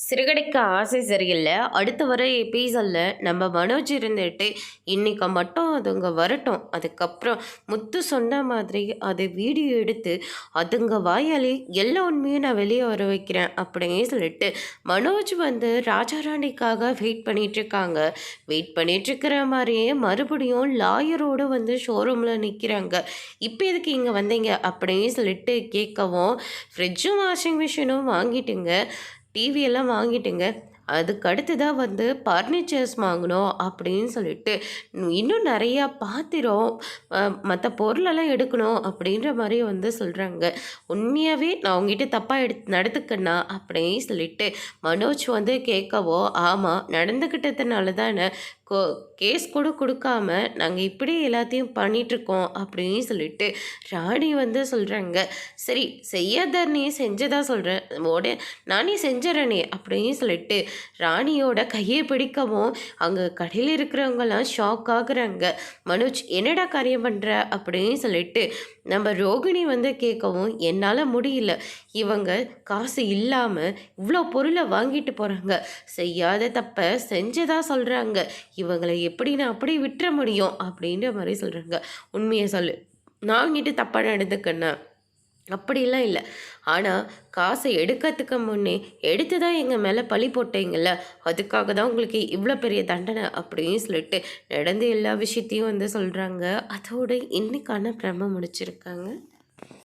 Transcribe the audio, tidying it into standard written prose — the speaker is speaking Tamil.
சிறுகடிக்க ஆசை சரியில்ல. அடுத்து வர எபிசோட்ல நம்ம மனோஜ் இருந்துட்டு, இன்னைக்கு மட்டும் அதுங்க வரட்டும். அதுக்கப்புறம் முத்து சொன்ன மாதிரி அதை வீடியோ எடுத்து, அதுங்க வாயாலே எல்லா உண்மையும் நான் வெளியே வர வைக்கிறேன் அப்படின்னு சொல்லிட்டு, மனோஜ் வந்து ராஜா ராணிக்காக வெயிட் பண்ணிட்டுருக்காங்க. வெயிட் பண்ணிட்டுருக்கிற மாதிரியே மறுபடியும் லாயரோடு வந்து ஷோரூமில் நிற்கிறாங்க. இப்போ எதுக்கு இங்கே வந்தீங்க அப்படின்னு சொல்லிட்டு கேட்கவும், ஃப்ரிட்ஜும் வாஷிங் மிஷினும் வாங்கிட்டுங்க, டிவி எல்லாம் வாங்கிட்டுங்க. அதுக்கு அடுத்ததாக வந்து பர்னிச்சர்ஸ் வாங்கணும் அப்படின்னு சொல்லிட்டு இன்னும் நிறையா பாத்திரம் மற்ற பொருளெல்லாம் எடுக்கணும் அப்படின்ற மாதிரி வந்து சொல்கிறாங்க. உண்மையாகவே நான் உங்ககிட்ட தப்பாக நடந்துக்கண்ணா அப்படின்னு சொல்லிட்டு மனோஜ் வந்து கேட்கவோ, ஆமாம் நடந்துக்கிட்டதுனால தானே கேஸ் கூட கொடுக்காம நாங்கள் இப்படி எல்லாத்தையும் பண்ணிகிட்ருக்கோம் அப்படின்னு சொல்லிட்டு ராணி வந்து சொல்கிறாங்க. சரி செய்யாத நீ செஞ்சதா சொல்கிறேன், நானே செஞ்சிடறேனே அப்படின்னு சொல்லிட்டு ராணியோட கையை பிடிக்கவும் அங்கே கடையில் இருக்கிறவங்கலாம் ஷாக் ஆகுறாங்க. மனோஜ் என்னடா காரியம் பண்ணுற அப்படின்னு சொல்லிட்டு நம்ம ரோகிணி வந்து கேட்கவும், என்னால் முடியல, இவங்க காசு இல்லாமல் இவ்வளோ பொருளை வாங்கிட்டு போகிறாங்க, செய்யாத தப்பை செஞ்சதா சொல்கிறாங்க, இவங்களை எப்படி நான் அப்படி விட்டுற முடியும் அப்படின்ற மாதிரி சொல்கிறாங்க. உண்மையை சொல்லு, நான் வாங்கிட்டு தப்பாக நடந்துக்கண்ணா அப்படிலாம் இல்லை, ஆனால் காசை எடுக்கிறதுக்கு முன்னே எடுத்து தான் எங்கள் மேலே பழி போட்டீங்கள்ல, அதுக்காக தான் உங்களுக்கு இவ்வளோ பெரிய தண்டனை அப்படின்னு சொல்லிட்டு நடந்த எல்லா விஷயத்தையும் வந்து சொல்கிறாங்க. அதோடு இன்னைக்கான பிரம முடிச்சிருக்காங்க.